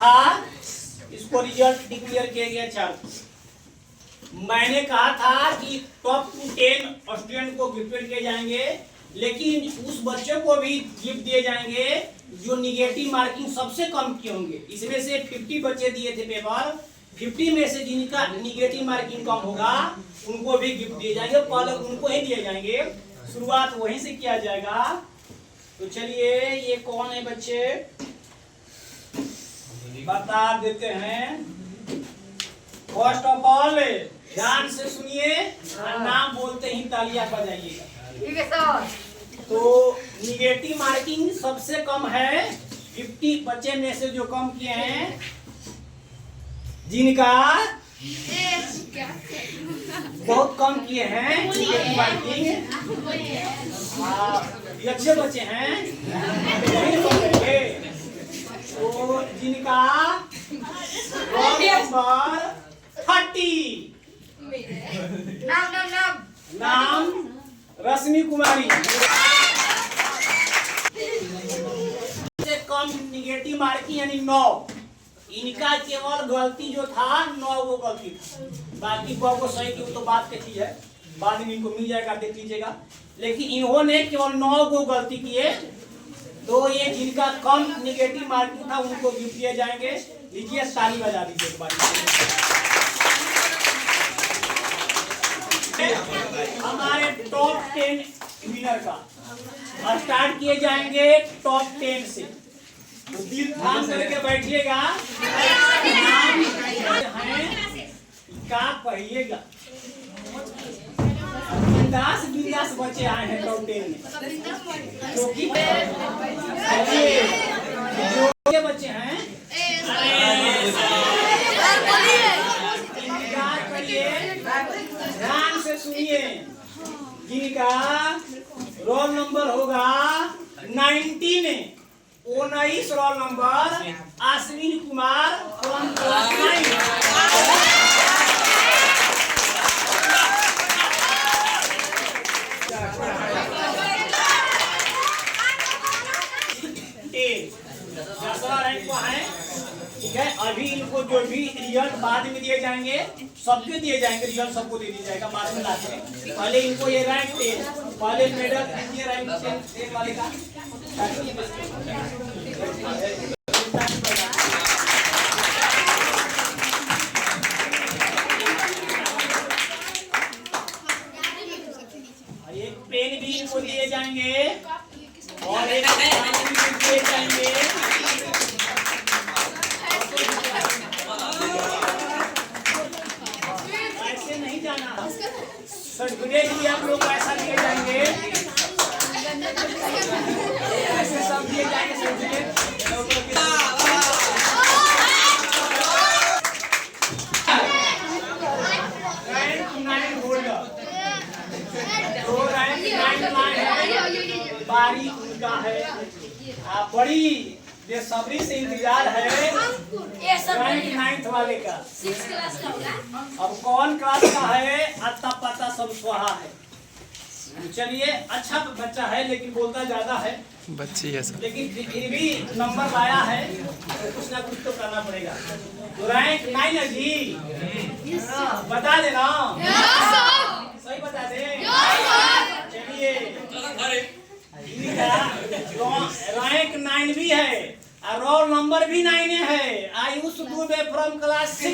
था, इसको result declare किया गया 4। मैंने कहा था कि टॉप 10 स्टूडेंट को गिफ्टेड किए जाएंगे, लेकिन उस बच्चे को भी गिफ्ट दिए जाएंगे जो निगेटिव मार्किंग सबसे कम किए होंगे। इसमें से 50 बच्चे दिए थे पेपर, 50 में से जिनका निगेटिव मार्किंग कम होगा उनको भी गिफ्ट दिए जाएंगे। पहले उनको ही दिए जाएंगे, शुरुआत वहीं से किया जाएगा। तो चलिए, ये कौन है बच्चे बता देते हैं। फर्स्ट ऑफ ऑल ध्यान से सुनिए, नाम बोलते ही तालियां बजाइएगा। ठीक है सर। तो निगेटिव मार्किंग सबसे कम है 50 बच्चे में से जो कम किए हैं, जिनका बहुत कम किए हैं निगेटिव मार्किंग, अच्छे बच्चे हैं तो जिनका रोल नंबर 30 नाम रश्मि कुमारी। से कम निगेटिव मार्किंग यानी 9, इनका केवल गलती जो था 9 वो गलती था, बाकी को सही की तो बात की चीज है, बाद में इनको मिल जाएगा, देख लीजिएगा। लेकिन इन्होंने केवल 9 को गलती किए, तो ये जिनका कम निगेटिव मार्किंग था उनको गिफ्ट दिए जाएंगे। लीजिए, ताली बजा दीजिए एक बार। हमारे टॉप 10 विनर का स्टार्ट किए जाएंगे टॉप 10 से। तो दिल थाम करके बैठिएगा, क्या कहिएगा। बिंदास बच्चे आए हैं टॉप 10 में, क्योंकि जो बच्चे हैं ध्यान से सुनिए, जिनका रोल नंबर होगा 19 roll number Ashwin Kumar from class 9। ठीक है, अभी इनको जो भी रिजल्ट बाद में दिए जाएंगे, सबके दिए जाएंगे रिजल्ट, सबको दे दिया जाएगा बाद में लास्ट में। पहले इनको ये रैंक 10, पहले मेडल दीजिए रैंक 10 वाले का। एक पेन भी इनको दिए जाएंगे और एक दिए जाएंगे। सर्टिफिकेट भी आप लोग ऐसा दिए जाएंगे, ऐसे सब दिए जाएंगे सर्टिफिकेट। रैंक 9 होल्डर, तो रैंक 9 है, बारी उनका है। बड़ी बेसब्री से इंतजार है रैंक 9 वाले का। 6 क्लास का होगा। अब कौन क्लास का है अता पता सब स्वाहा है। चलिए, अच्छा बच्चा है लेकिन बोलता ज्यादा है, बच्ची है सर, लेकिन फिर भी नंबर लाया है तो कुछ ना कुछ तो करना पड़ेगा। तो रैंक 9 है जी, बता देना, सही बता दे। चलिए, रैंक 9 भी है और रोल नंबर भी 9 है। Ayush Dubey from class 6।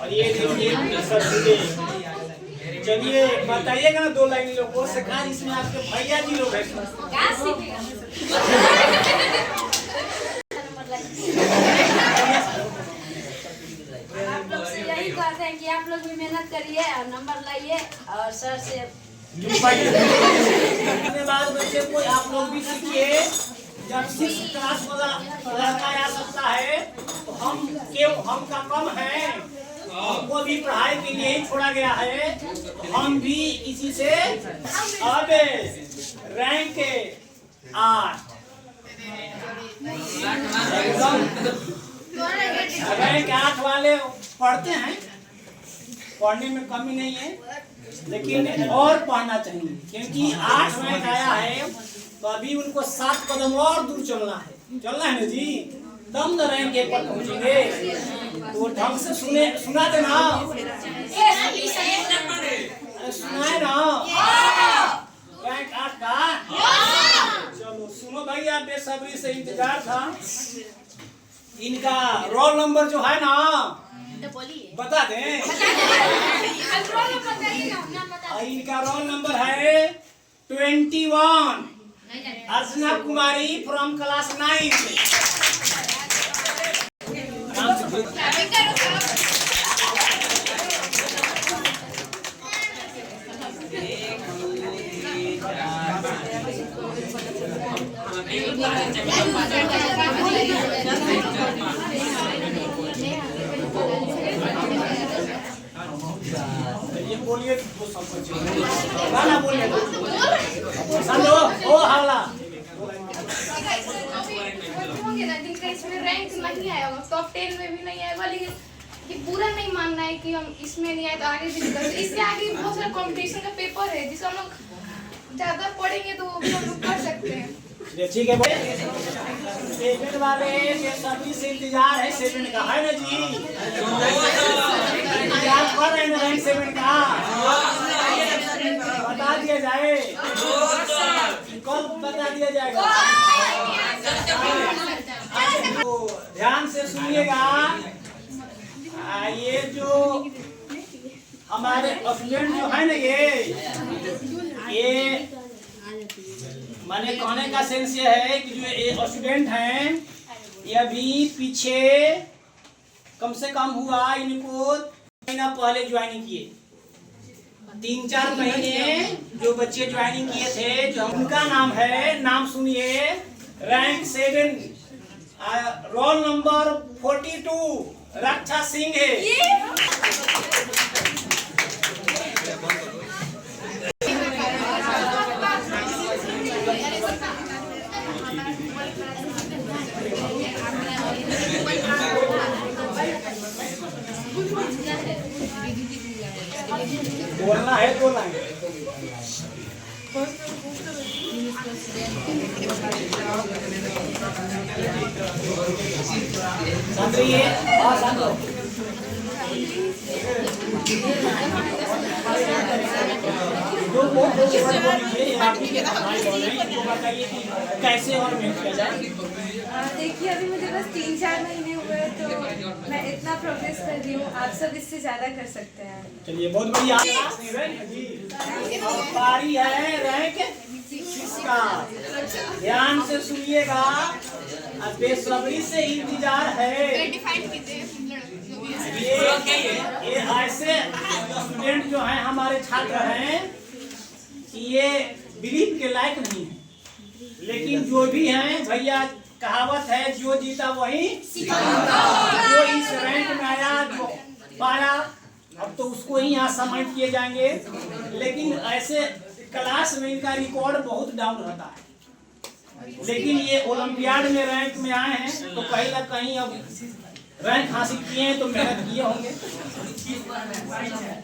और ये देखिए, चलिए बताइएगा ना 2 लाइन लोगों से कहा, इसमें आपके भैया जी लोग हैं। आप लोग से यही कहते हैं कि आप लोग भी मेहनत करिए और नंबर लाइए और सर से बाद बच्चे को आप लोग भी सीखिए। जब 6 क्लास वाला लड़का आ सकता है तो हम का कम है, हमको भी पढ़ाई के लिए ही छोड़ा गया है, हम भी इसी से अब रैंक 8 रैंक 8 वाले पढ़ते हैं, पढ़ने में कमी नहीं है, लेकिन और पढ़ना चाहिए, क्योंकि 8 रैंक आया है तो अभी उनको 7 कदम और दूर चलना है ना जी, तब न रैंक 1 पर पहुंचेंगे। तो ढंग से सुना देना, सुनाए ना रैंक 8 का। चलो सुनो भैया, बेसब्री से इंतजार था। इनका रोल नंबर जो है ना बता दें। इनका रोल नंबर है 21, अर्चना कुमारी फ्रॉम क्लास 9। ये बोलिए तो सब कुछ गाना बोलिए समझो ओ हल्ला जिनका इसमें रैंक नहीं आया होगा, टॉप 10 में भी नहीं आएगा, लेकिन कि पूरा नहीं मानना है कि हम इसमें नहीं आए तो आगे भी निकल सकते। इससे आगे बहुत सारा कंपटीशन का पेपर है जिसे हम लोग ज्यादा पढ़ेंगे तो भी हम लोग कर सकते हैं। ठीक है, 7 वाले सभी से इंतजार है, 7 का है ना जी, इंतजार कर रहे हैं रैंक 7 का, बता दिया जाए, कल बता दिया जाएगा। तो ध्यान से सुनिएगा, ये जो हमारे स्टूडेंट जो है ना, ये माने कहने का सेंस ये है कि जो ये स्टूडेंट हैं ये अभी पीछे कम से कम हुआ इनको महीना पहले ज्वाइनिंग किए, 3-4 महीने जो बच्चे ज्वाइनिंग किए थे, जो उनका नाम है, नाम सुनिए, रैंक 7, रोल नंबर 42 रक्षा सिंह है। बोलना है तो लाइन समझिए और समझो। कैसे और मेहनत किया जाए। देखिए अभी मुझे बस 3-4 महीने हुए तो मैं इतना प्रोग्रेस कर रही हूँ, आप सब इससे ज्यादा कर सकते हैं। चलिए बहुत बढ़िया। पारी है रैंक 6 का, ध्यान से सुनिएगा, बेसब्री से इंतजार है। ये ऐसे स्टूडेंट जो हैं हमारे छात्र हैं ये बिलीव के लायक नहीं है, लेकिन जो भी हैं भैया, कहावत है जो जीता वही जो इस रैंक में आया, जो पाया, अब तो उसको ही यहाँ सम्मानित किए जाएंगे। लेकिन ऐसे क्लास में इनका रिकॉर्ड बहुत डाउन रहता है, लेकिन ये ओलंपियाड में रैंक में आए हैं तो कहीं ना कहीं अब रैंक हासिल किए हैं तो मेहनत किए होंगे।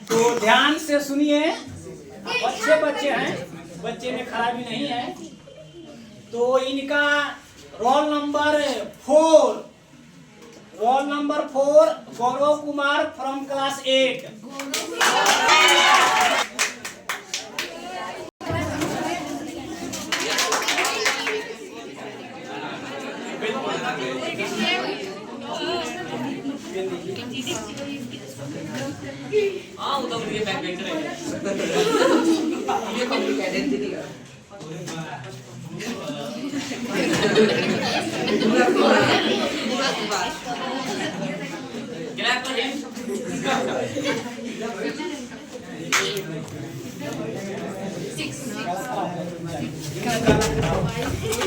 तो ध्यान से सुनिए, अच्छे बच्चे हैं, बच्चे में खराबी नहीं है। तो इनका roll number 4 Gaurav Kumar from class 8।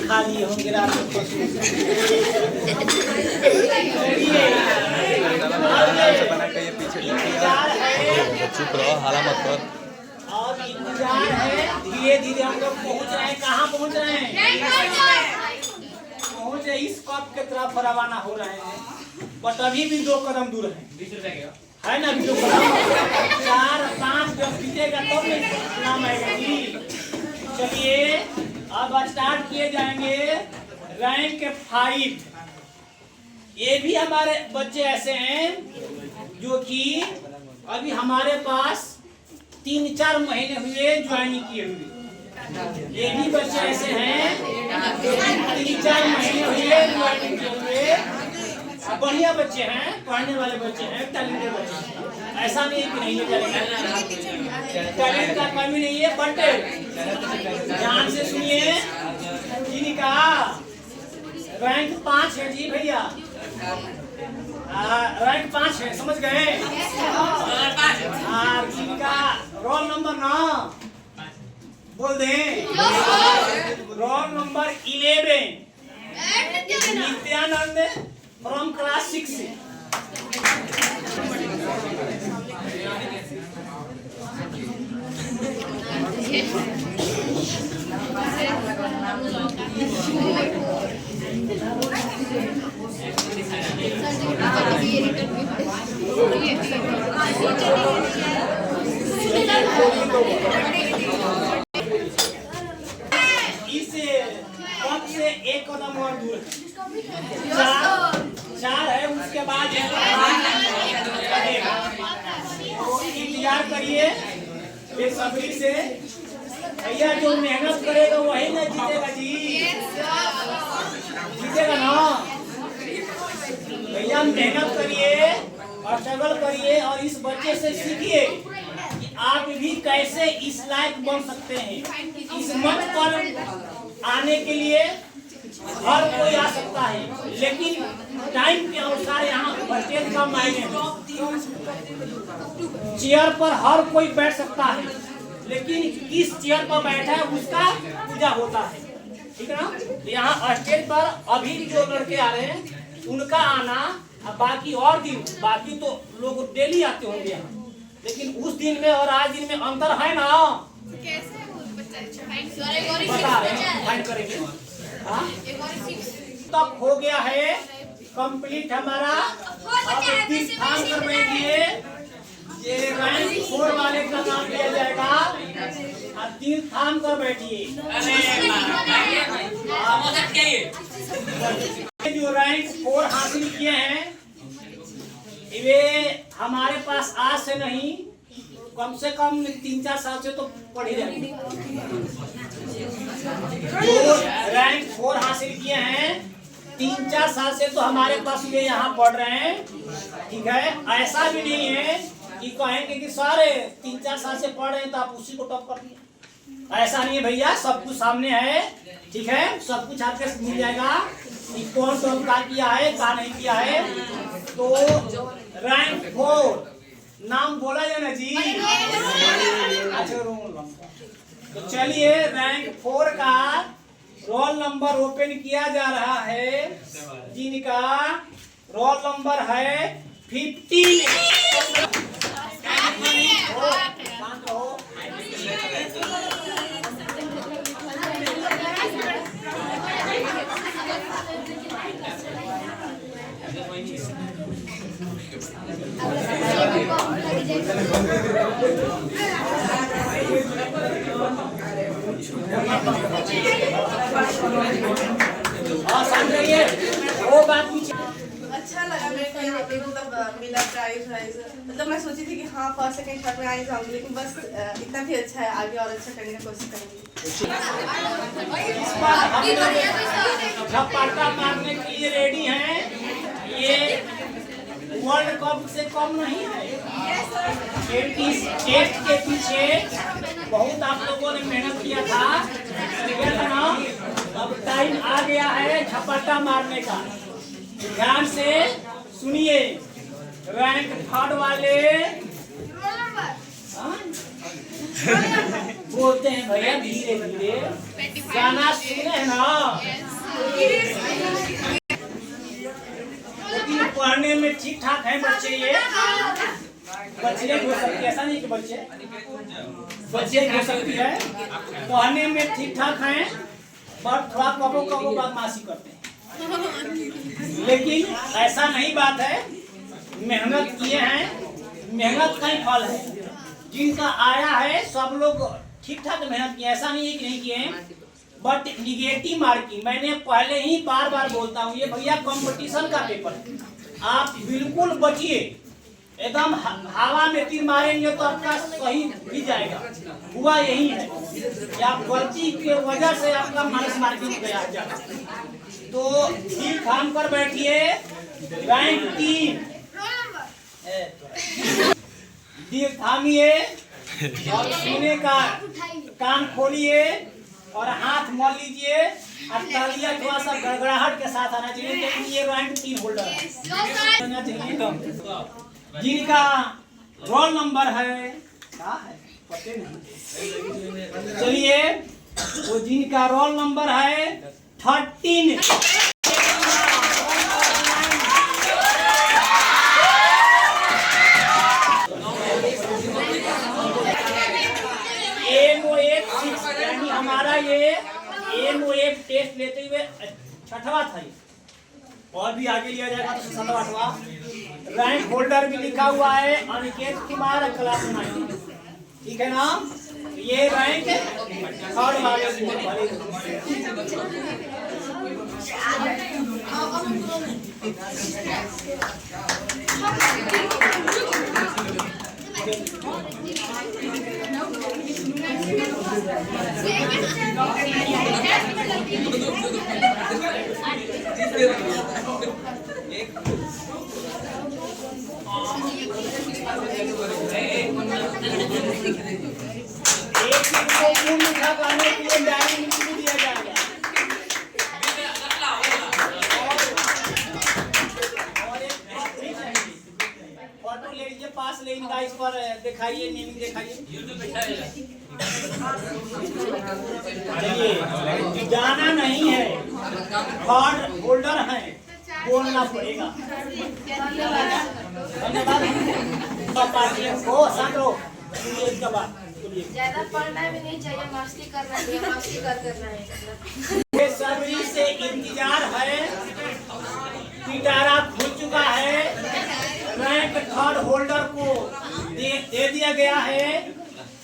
खाली होंगे रात को चुप रहो, हाला मत कर। और इंतजार है, धीरे धीरे हम लोग पहुंच रहे हैं। कहाँ पहुंच रहे हैं? पहुंच इस कप के तरफ रवाना हो रहे हैं। बट अभी भी 2 कदम दूर है ना? अभी 2 कदम, 4 5 जब बीतेगा तब नाम आएगा जी। चलिए अब स्टार्ट किए जाएंगे रैंक 5। ये भी हमारे बच्चे ऐसे हैं जो कि अभी हमारे पास 3-4 महीने हुए ज्वाइनिंग किए हुए। ये भी बच्चे ऐसे हैं 3-4 महीने हुए ज्वाइनिंग किए हुए। बढ़िया बच्चे हैं, पढ़ने वाले बच्चे हैं, टैलेंटेड बच्चे हैं। ऐसा नहीं है कि नहीं है टैलेंट का कमी नहीं है। बट ध्यान से सुनिए, जिनका रैंक 5 है जी भैया, रैंक 5 है, समझ गए? जिनका रोल नंबर ना बोल दें, roll number 11 Nityanand from class 6 से। इसे कम से 1 कदम और दूर है। 4 है, उसके बाद तो इंतजार करिए बेसब्री से। भैया जो मेहनत करेगा वही ना जीतेगा जी, जीतेगा ना भैया। मेहनत करिए और स्ट्रगल करिए और इस बच्चे से सीखिए कि आप भी कैसे इस लायक बन सकते हैं। इस मंच पर आने के लिए हर कोई आ सकता है, लेकिन टाइम के अनुसार यहाँ स्टेज का मायने। चेयर पर हर कोई बैठ सकता है, लेकिन किस चेयर पर बैठा है उसका पूजा होता है, ठीक है ना? यहाँ स्टेज पर अभी जो लड़के आ रहे हैं उनका आना, बाकी और दिन, बाकी तो लोग डेली आते होंगे यहाँ, लेकिन उस दिन में और आज दिन में अंतर है ना? बता रहे हैं, फाइंड करेंगे। हाँ? तक हो गया है कंप्लीट हमारा। अब तीर्थ थाम कर बैठिए, ये रैंक 4 वाले का नाम लिया जाएगा। अब तीर्थ थाम कर बैठिए। जो रैंक 4 हासिल किए हैं वे हमारे पास आज से नहीं, कम से कम 3-4 साल से तो पढ़ ही रहे हैं। जो रैंक 4 हासिल किए हैं 3-4 साल से तो हमारे पास ये यहाँ पढ़ रहे हैं, ठीक है? ऐसा भी नहीं है कि कहेंगे कि सारे 3-4 साल से पढ़ रहे हैं तो आप उसी को टॉप कर दिए। ऐसा नहीं है भैया, सब कुछ सामने है, ठीक है? सब कुछ आपके मिल जाएगा कि कौन कौन का किया है, का नहीं किया है। तो रैंक 4 नाम बोला जाए ना जी? अच्छा, तो चलिए रैंक 4 का रोल नंबर ओपन किया जा रहा है, जिनका रोल नंबर है 15। वो बात अच्छा लगा मेरे को यहाँ पे, मतलब मिला प्राइज। मतलब मैं सोची थी कि हाँ फर्स्ट सेकंड थर्ड में आ ही जाऊंगी, लेकिन बस इतना भी अच्छा है, आगे और अच्छा करने की कोशिश करेंगे। झपट्टा मारने के लिए रेडी हैं। ये वर्ल्ड कप से कम नहीं है। टेस्ट के पीछे बहुत आप लोगों ने मेहनत किया था, अब टाइम आ गया है झपट्टा मारने का। ध्यान से सुनिए, रैंक 3 वाले बोलते हैं भैया धीरे धीरे, गाना सुने ना, लेकिन पढ़ने में ठीक ठाक है बच्चे। ये बच्चे हो सकती है, ऐसा नहीं कि बच्चे हो सकती है, पढ़ने में ठीक ठाक हैं, बट थोड़ा कबो कबो बदमाशी करते हैं। लेकिन ऐसा नहीं बात है, मेहनत किए हैं, मेहनत का ही फल है। जिनका आया है सब लोग ठीक ठाक मेहनत किए, ऐसा नहीं है कि नहीं किए हैं। बट निगेटिव मार्किंग, मैंने पहले ही बार बार बोलता हूँ, ये भैया कंपटीशन का पेपर है, आप बिल्कुल बचिए। एकदम हवा में तीर मारेंगे तो आपका सही भी जाएगा। हुआ यही है कि आप गलती की वजह से आपका माइनस मार्किंग गया जाएगा। तो ठीक थाम कर बैठिए। रैंक 3 दिल थामिए और सुने का कान खोलिए और हाथ मल लीजिए और तालियां थोड़ा सा गड़गड़ाहट के साथ आना चाहिए, क्योंकि ये रैंक 3 होल्डर है। जिनका रोल नंबर है, क्या है पते नहीं, चलिए वो जिनका रोल नंबर है 13, यानी हमारा ये MOF टेस्ट लेते हुए 6वां था, और भी आगे लिया जाएगा तो 7वां 8वां। रैंक होल्डर भी लिखा हुआ है अनिकेत कुमार, क्लास 9, ठीक है ना। ये रैंक 3rd वाले दिया जाएगा। फोटो ले लीजिए, पास ले इनका, इस पर दिखाइए, नेमिंग दिखाइए। चलिए जाना नहीं है, कार्ड होल्डर है, बोलना पड़ेगा। ज्यादा पढ़ना भी नहीं चाहिए, मस्ती करना चाहिए, मस्ती करना है। सब्जी से इंतजार है, पिटारा खुल चुका है, रैंक 3rd होल्डर को दे दिया गया है,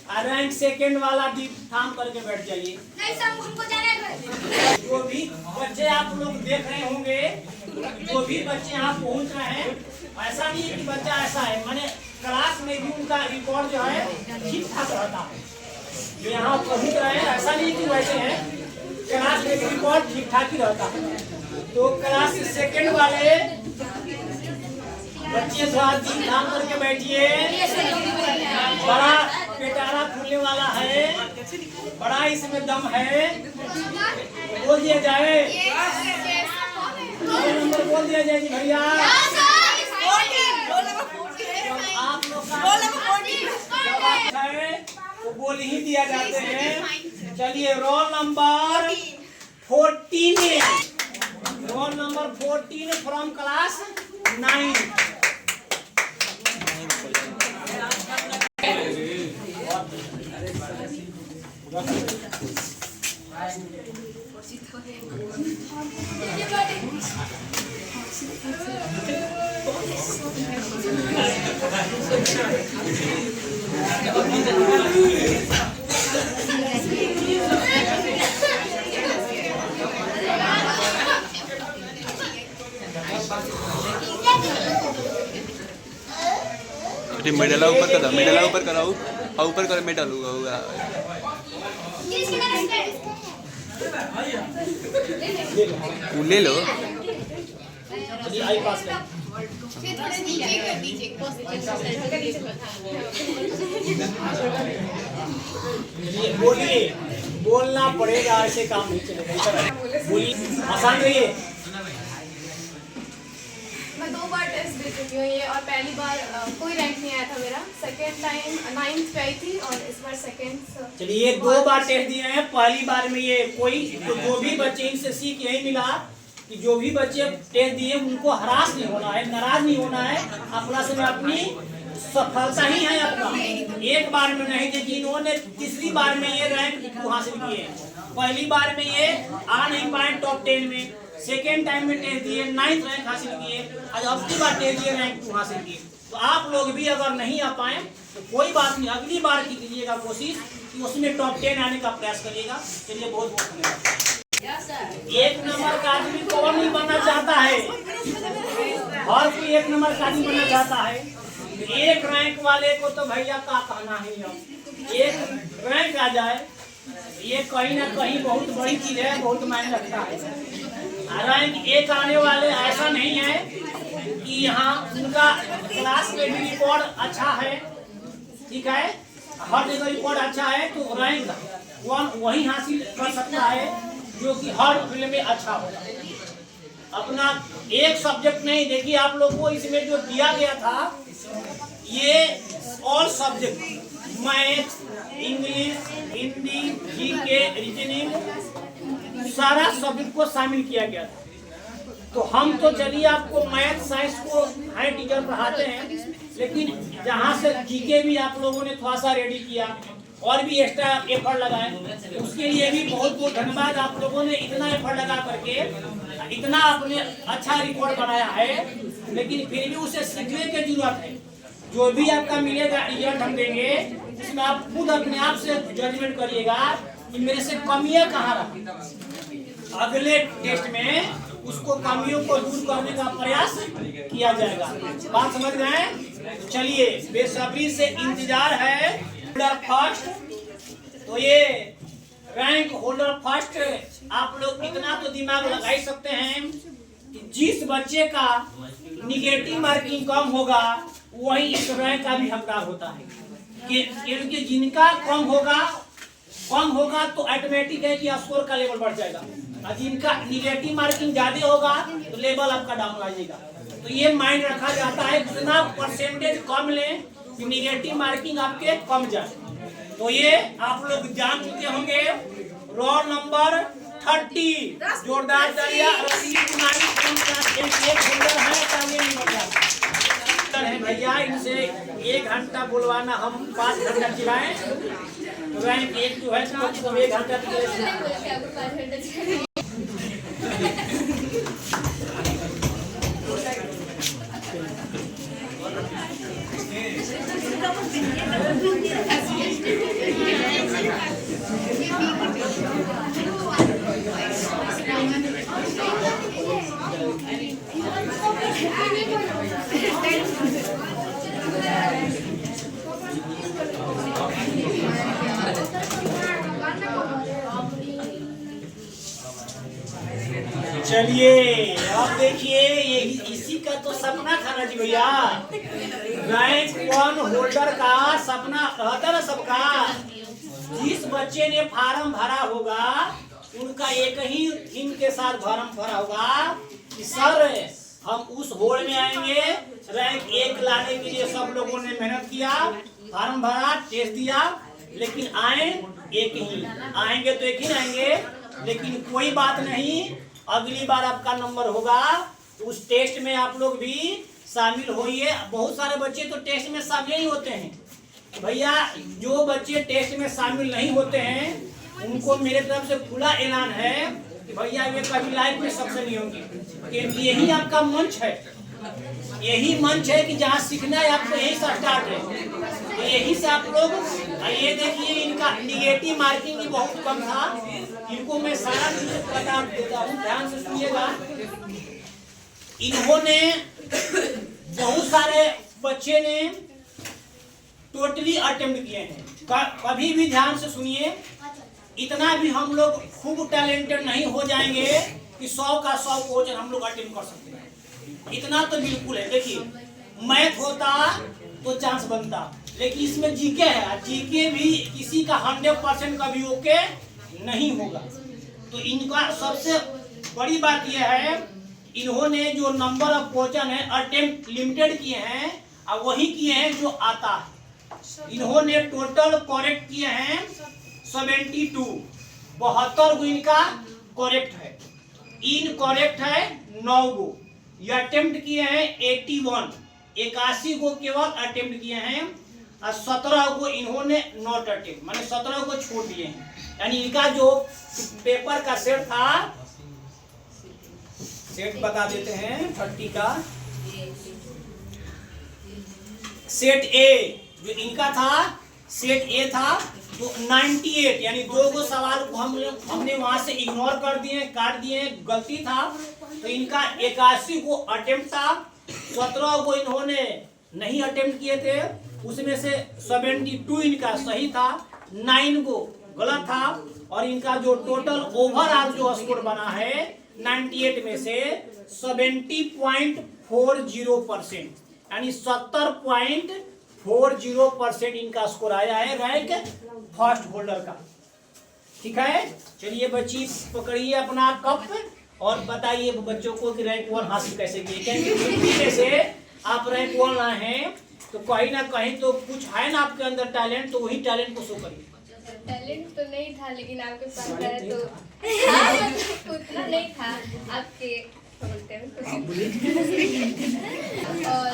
और रैंक 2nd वाला भी थाम करके बैठ जाइए। जो भी बच्चे आप लोग देख रहे होंगे, जो भी बच्चे यहाँ पहुँच रहे हैं, ऐसा नहीं है कि बच्चा ऐसा है, माने क्लास में भी उनका रिकॉर्ड जो है ठीक ठाक रहता है। जो यहाँ पहुँच रहे हैं ऐसा नहीं कि वैसे हैं, क्लास में भी रिकॉर्ड ठीक ठाक ही रहता है। तो क्लास 2nd वाले बच्चे थोड़ा दिन थाम करके बैठिए। बड़ा पेटारा खुलने वाला है, बड़ा इसमें दम है, बोल दिया जाए, नंबर बोल दिया जाए जी भैया। आप लोग वो बोल ही दिया जाते हैं। चलिए roll number 14, roll number 14 from class 9। Medal ऊपर करो, मेडल ऊपर कराओ, ऊपर करो, मेडल होगा। ले लो, आई पास बोलिए, बोलना पड़ेगा, ऐसे काम नहीं चलेगा। बोलिए, आसान रहिए। मैं 2 बार टेस्ट दे चुकी हूँ ये, और पहली बार कोई रैंक नहीं आया था मेरा। सेकंड टाइम 9th पे आई थी और इस बार 2nd। चलिए 2 बार टेस्ट दिए हैं, पहली बार में ये कोई, तो जो भी बच्चे इनसे सीख यही मिला कि जो भी बच्चे टेस्ट दिए उनको हरास नहीं होना है, नाराज नहीं होना है, अपना से अपनी सफलता ही है अपना। एक बार में नहीं, देखिए इन्होंने तीसरी बार में ये रैंक हासिल किए, पहली बार में ये आ नहीं पाए टॉप 10 में, सेकेंड टाइम में टेस्ट दिए 9th रैंक हासिल किए, आज अब की बार टेस्ट दिए रैंक 2 हासिल किए। तो आप लोग भी अगर नहीं आ पाए तो कोई बात नहीं, अगली बार की कीजिएगा कोशिश कि उसमें टॉप 10 आने का प्रयास करिएगा। चलिए बहुत बहुत धन्यवाद। 1 नंबर का आदमी कौन नहीं बनना चाहता है? हर कोई 1 नंबर का आदमी बनना चाहता है। 1 रैंक वाले को तो भैया का कहना है, 1 रैंक आ जाए ये कहीं ना कहीं बहुत बड़ी चीज है, बहुत मायने रखता है। रैंक 1 आने वाले ऐसा नहीं है कि यहाँ उनका क्लास में भी रिकॉर्ड अच्छा है, ठीक है, हर जगह रिकॉर्ड अच्छा है तो रैंक 1 वही हासिल कर सकता है जो कि हर फील्ड में अच्छा होगा। अपना एक सब्जेक्ट नहीं, देखिए आप लोग को इसमें जो दिया गया था ये all subject, math, English, Hindi, GK, reasoning, सारा सब्जेक्ट को शामिल किया गया था। तो हम तो चलिए आपको मैथ साइंस को हाई टीचर पढ़ाते हैं, लेकिन जहाँ से जीके भी आप लोगों ने थोड़ा सा रेडी किया और भी एक्स्ट्रा एफर्ट लगाए, उसके लिए भी बहुत बहुत धन्यवाद। आप लोगों ने इतना एफर्ट लगा करके इतना आपने अच्छा रिकॉर्ड बनाया है, लेकिन फिर भी उसे सीखने की जरूरत है। जो भी आपका मिलेगा रिजल्ट हम देंगे, इसमें आप खुद अपने आप से जजमेंट करिएगा कि मेरे से कमियां कहाँ रही। अगले टेस्ट में उसको कमियों को दूर करने का प्रयास किया जाएगा। बात समझ गए? चलिए बेसब्री से इंतजार है होल्डर फर्स्ट। तो ये रैंक होल्डर फर्स्ट आप लोग इतना तो दिमाग लगा ही सकते हैं कि जिस बच्चे का निगेटिव मार्किंग कम होगा वही इस रैंक का भी हकदार होता है। क्योंकि जिनका कम होगा तो ऑटोमेटिक है कि स्कोर का लेवल बढ़ जाएगा, और जिनका निगेटिव मार्किंग ज्यादा होगा तो लेवल आपका डाउन आ जाएगा। तो ये माइंड रखा जाता है कितना परसेंटेज कम लें कि निगेटिव मार्किंग आपके कम जाए। तो ये आप लोग जान चुके होंगे। रोल नंबर 30 जोरदार तालियां रसीद कुमारी है भैया, इनसे 1 घंटा बुलवाना, हम 5 घंटा चिल्लाएं तो रैंक 1 जो है तो 1 घंटा चलिए अब देखिए, ये इसी का तो सपना था ना जी भैया। रैंक 1 होल्डर का सपना रहता ना सबका। जिस बच्चे ने फार्म भरा होगा उनका एक ही थीम के साथ फार्म भरा होगा कि सर हम उस होल में आएंगे। रैंक 1 लाने के लिए सब लोगों ने मेहनत किया, फार्म भरा, टेस्ट दिया, लेकिन आए एक ही आएंगे तो एक ही आएंगे। लेकिन कोई बात नहीं, अगली बार आपका नंबर होगा तो उस टेस्ट में आप लोग भी शामिल होइए। बहुत सारे बच्चे तो टेस्ट में शामिल नहीं होते हैं भैया। जो बच्चे टेस्ट में शामिल नहीं होते हैं उनको मेरे तरफ से खुला ऐलान है कि भैया ये कभी लाइफ में सक्सेस नहीं होंगे। यही आपका मंच है, यही मंच है कि जहाँ सीखना है आपको यही से स्टार्ट है। तो यही से आप लोग ये देखिए, इनका निगेटिव मार्किंग भी बहुत कम था। इनको मैं सारा चीज बता देता हूँ, ध्यान से सुनिएगा। इन्होंने बहुत सारे बच्चे ने टोटली अटेम्प्ट किए हैं। कभी भी ध्यान से सुनिए, इतना भी हम लोग खूब टैलेंटेड नहीं हो जाएंगे कि 100 का 100 क्वेश्चन हम लोग अटेम्प्ट कर सकते हैं। इतना तो बिल्कुल है। देखिए मैथ होता तो चांस बनता, लेकिन इसमें जीके है, जीके भी किसी का 100% कभी ओके नहीं होगा। तो इनका सबसे बड़ी बात यह है, इन्होंने जो नंबर ऑफ क्वेश्चन है अटेम्प्ट लिमिटेड किए हैं और वही किए हैं जो आता है। इन्होंने टोटल करेक्ट किए हैं 72, 72 गो इनका करेक्ट है। इनकरेक्ट है 9 गो। ये अटेम्प्ट किए हैं 81, 81 गो केवल अटेम्प्ट किए हैं और 17 गो इन्होंने नॉट अटेम्प्ट, माने 17 को छोड़ दिए हैं। यानी इनका जो पेपर का सेट था सेट बता देते हैं 30 का। सेट ए जो इनका था, सेट ए था तो 98, यानी 2 सवाल को हमने वहां से इग्नोर कर दिए, काट दिए, गलती था। तो इनका 81 को अटेम्प्ट था, 17 को इन्होंने नहीं अटेम्प्ट किए थे, उसमें से 72 इनका सही था, 9 को गलत था। और इनका जो टोटल ओवरऑल जो स्कोर बना है 98 में से 70.40%, यानी 70.40% इनका स्कोर आया है रैंक फर्स्ट होल्डर का। ठीक है, चलिए बच्ची पकड़िए अपना कप और बताइए बच्चों को कि रैंक 1 हासिल कैसे किए। क्योंकि से आप रैंक 1 लाए हैं तो कहीं ना कहीं तो कुछ है ना आपके अंदर टैलेंट, तो वही टैलेंट को शो करिए। टैलेंट तो नहीं था, लेकिन आपके पास है तो उतना नहीं था आपके बोलते हैं। और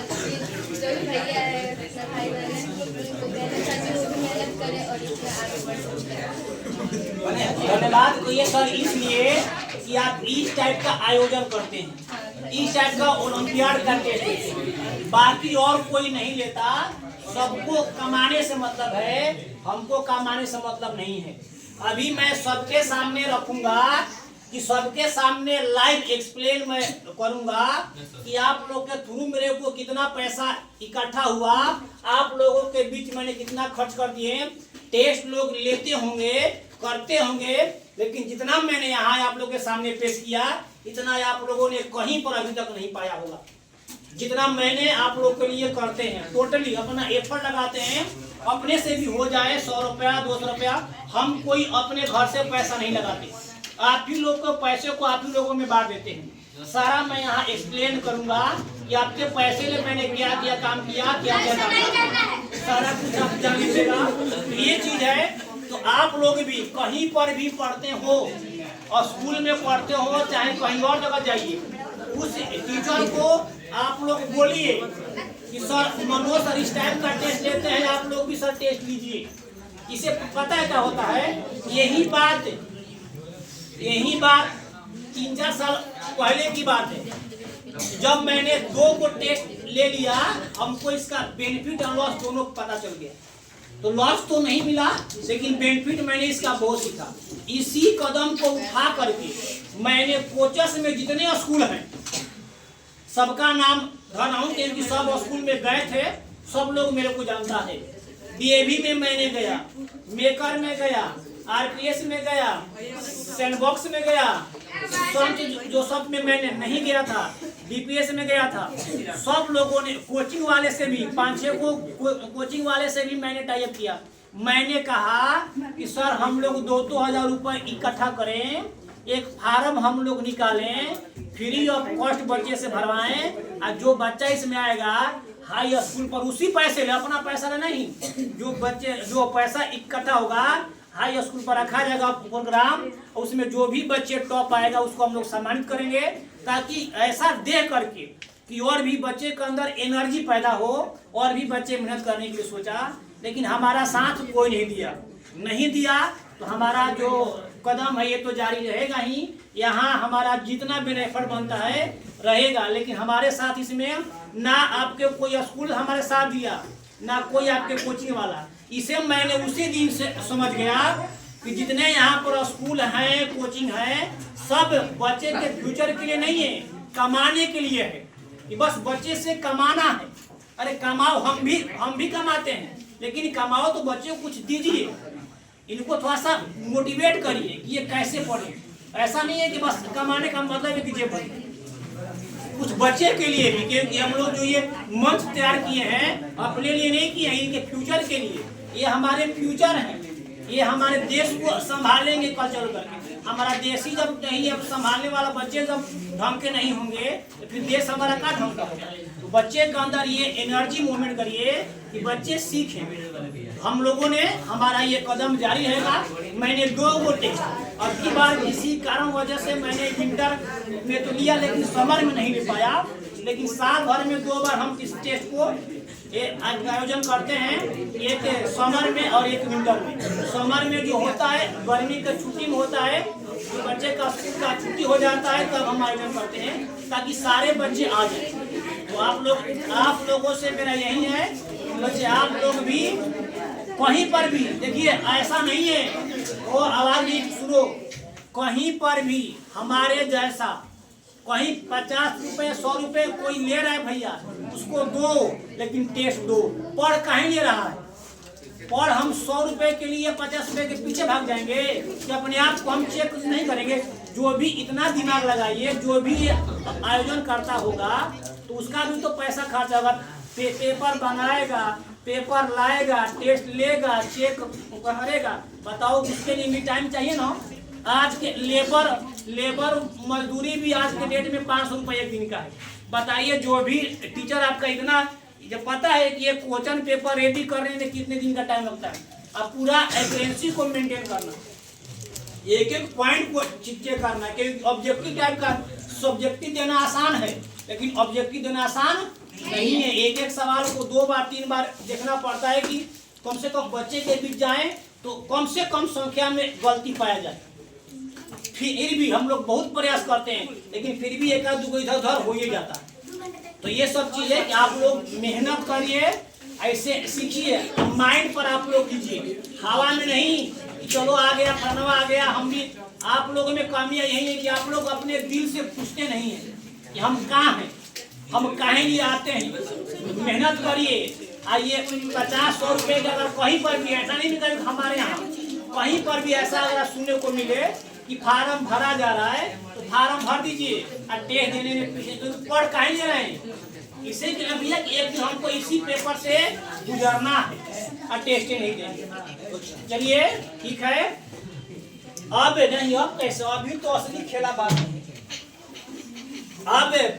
जो भी भैया है, अपना भाई बहन है, उनको कहना चाहती हूँ कि मेहनत करें और इसमें आगे बढ़ सकते हैं। धन्यवाद। तो ये सर इसलिए कि आप इस टाइप का आयोजन करते हैं, इस टाइप का ओलंपियाड का टेस्ट लेते हैं, बाकी और कोई नहीं लेता। सबको कमाने से मतलब है, हमको कमाने से मतलब नहीं है। अभी मैं सबके सामने रखूंगा कि सबके सामने लाइव एक्सप्लेन मैं करूंगा कि आप लोग के थ्रू मेरे को कितना पैसा इकट्ठा हुआ, आप लोगों के बीच मैंने कितना खर्च कर दिए। टेस्ट लोग लेते होंगे, करते होंगे, लेकिन जितना मैंने यहाँ आप लोगों के सामने पेश किया, इतना आप लोगों ने कहीं पर अभी तक नहीं पाया होगा। जितना मैंने आप लोग के लिए करते हैं, टोटली अपना एफर्ट लगाते हैं, अपने से भी हो जाए 100 रुपया 200 रुपया, हम कोई अपने घर से पैसा नहीं लगाते, आप ही लोग को पैसे को आप ही लोगों में बांट देते हैं। सारा मैं यहाँ एक्सप्लेन करूंगा कि आपके पैसे में मैंने क्या क्या काम किया, क्या क्या काम किया, सारा कुछ आप जान लीजिएगा। तो ये चीज है। तो आप लोग भी कहीं पर भी पढ़ते हो और स्कूल में पढ़ते हो, चाहे कहीं और जगह जाइए, उस टीचर को आप लोग बोलिए कि सर मनोज सर इस टाइप का टेस्ट लेते हैं, आप लोग भी सर टेस्ट लीजिए। इसे पता है क्या होता है, यही बात 3-4 साल पहले की बात है, जब मैंने 2 को टेस्ट ले लिया, हमको इसका बेनिफिट और लॉस दोनों पता चल गया। तो लॉस तो नहीं मिला, लेकिन बेनिफिट मैंने इसका बहुत सीखा। इसी कदम को उठा करके मैंने कोचस में जितने स्कूल हैं सबका नाम धर रहा हूँ, क्योंकि सब स्कूल में गए थे, सब लोग मेरे को जानता है। डीएवी में मैंने गया, मेकर में गया, आरपीएस में गया, सैंडबॉक्स में गया, संत जोसेफ में मैंने नहीं गया था, डीपीएस में गया था। सब लोगों ने कोचिंग वाले से भी 5-6 को कोचिंग वाले से भी मैंने टाइप किया। मैंने कहा कि सर हम लोग 2-2 हजार रुपये इकट्ठा करें, एक फार्म हम लोग निकालें, फ्री ऑफ कॉस्ट बच्चे से भरवाएं, और जो बच्चा इसमें आएगा हाई स्कूल पर उसी पैसे ले, अपना पैसा नहीं, जो पैसा इकट्ठा होगा हाई स्कूल पर रखा जाएगा प्रोग्राम, उसमें जो भी बच्चे टॉप आएगा उसको हम लोग सम्मानित करेंगे, ताकि ऐसा देख करके कि और भी बच्चे के अंदर एनर्जी पैदा हो और भी बच्चे मेहनत करने के लिए सोचा। लेकिन हमारा साथ कोई नहीं दिया तो हमारा जो कदम है ये तो जारी रहेगा ही। यहाँ हमारा जितना भी एफर्ट बनता है रहेगा, लेकिन हमारे साथ इसमें ना आपके कोई स्कूल हमारे साथ दिया, ना कोई आपके कोचिंग वाला। इसे मैंने उसी दिन से समझ गया कि जितने यहाँ पर स्कूल हैं, कोचिंग है, सब बच्चे के फ्यूचर के लिए नहीं है, कमाने के लिए है, कि बस बच्चे से कमाना है। अरे कमाओ, हम भी कमाते हैं, लेकिन कमाओ तो बच्चे को कुछ दीजिए, इनको थोड़ा सा मोटिवेट करिए कि ये कैसे पढ़े। ऐसा नहीं है कि बस कमाने का मतलब है कि जे पढ़े, कुछ बच्चे के लिए भी, क्योंकि हम लोग जो ये मंच तैयार किए हैं अपने लिए नहीं किए हैं, इनके फ्यूचर के लिए। ये हमारे फ्यूचर हैं, ये हमारे देश को संभालेंगे कल चल करके। हमारा देश ही जब नहीं अब संभालने वाला बच्चे जब ढंग के नहीं होंगे तो फिर देश हमारा क्या ढंग का होगा। तो बच्चे के अंदर ये एनर्जी मूवमेंट करिए कि बच्चे सीखें। हम लोगों ने हमारा ये कदम जारी रहेगा। मैंने 2 टेस्ट और की बार किसी कारण वजह से मैंने विंटर में तो लिया, लेकिन समर में नहीं ले पाया। लेकिन साल भर में 2 बार हम इस टेस्ट को आयोजन करते हैं, एक समर में और एक विंटर में। समर में जो होता है गर्मी की छुट्टी में होता है, बच्चे का स्कूल का छुट्टी हो जाता है तब हम आयोजन करते हैं ताकि सारे बच्चे आ जाए। तो आप लोगों से मेरा यही है बच्चे, आप लोग भी कहीं पर भी देखिए, ऐसा नहीं है वो आवाज नहीं सुनो, कहीं पर भी हमारे जैसा कहीं 50 रुपए 100 रुपए कोई ले रहा है भैया, उसको दो, लेकिन टेस्ट दो। पढ़ कहीं ले रहा है, और हम 100 रुपए के लिए 50 रुपए के पीछे भाग जाएंगे कि अपने आप को हम चेक नहीं करेंगे। जो भी इतना दिमाग लगाइए, जो भी आयोजन करता होगा तो उसका भी तो पैसा खर्च होगा। पेपर बनाएगा, पेपर लाएगा, टेस्ट लेगा, चेक करेगा। बताओ उसके लिए भी टाइम चाहिए ना। आज के लेबर मजदूरी भी आज के डेट में 500 रुपये एक दिन का है। बताइए, जो भी टीचर आपका इतना जब पता है कि ये क्वेश्चन पेपर रेडी करने में कितने दिन का टाइम लगता है, अब पूरा एक्यूरेंसी को मेंटेन करना, एक एक पॉइंट को चेक करना, क्योंकि ऑब्जेक्टिव टाइप का सब्जेक्टिव देना आसान है लेकिन ऑब्जेक्टिव देना आसान नहीं है। एक एक सवाल को 2 बार 3 बार देखना पड़ता है कि कम से कम बच्चे के बीच जाए तो कम से कम संख्या में गलती पाया जाए। फिर भी हम लोग बहुत प्रयास करते हैं लेकिन फिर भी एक आध दो इधर उधर हो ही जाता है। तो ये सब चीजें कि आप लोग मेहनत करिए, ऐसे सीखिए, माइंड पर आप लोग कीजिए, हवा में नहीं कि चलो आ गया फलवा आ गया। हम भी, आप लोगों में कमियां यही है कि आप लोग अपने दिल से पूछते नहीं है कि हम कहाँ हैं, हम काहे लिए आते हैं। मेहनत करिए, आइए 50-100 रुपए का अगर कहीं पर भी ऐसा नहीं निकल, हमारे यहाँ कहीं पर भी ऐसा अगर सुनने को मिले कि फार्म भरा जा रहा है तो फार्म भर दीजिए और टेस्ट देने में पीछे तो पढ़ काहे ले रहे हैं। इसे के लिए भैया एक दिन हमको इसी पेपर से गुजरना है और टेस्ट नहीं देंगे। तो चलिए ठीक है। अब नहीं, अब कैसे, अभी तो असली खेला बात है। अब